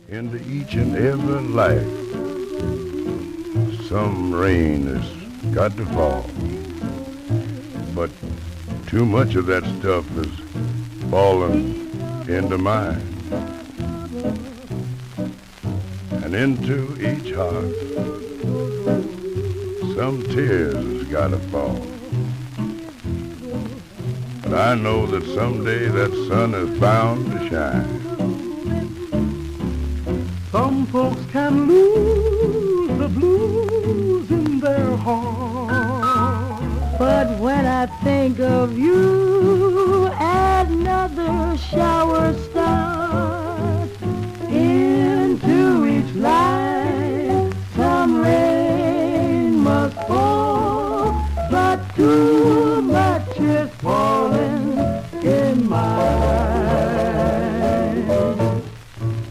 into each and every life. Some rain has got to fall, but too much of that stuff has fallen into mine and into each heart. Some tears has got to fall, but I know that someday that sun is bound to shine. Some folks can lose the blues in their heart, But when I think of you, another shower starts.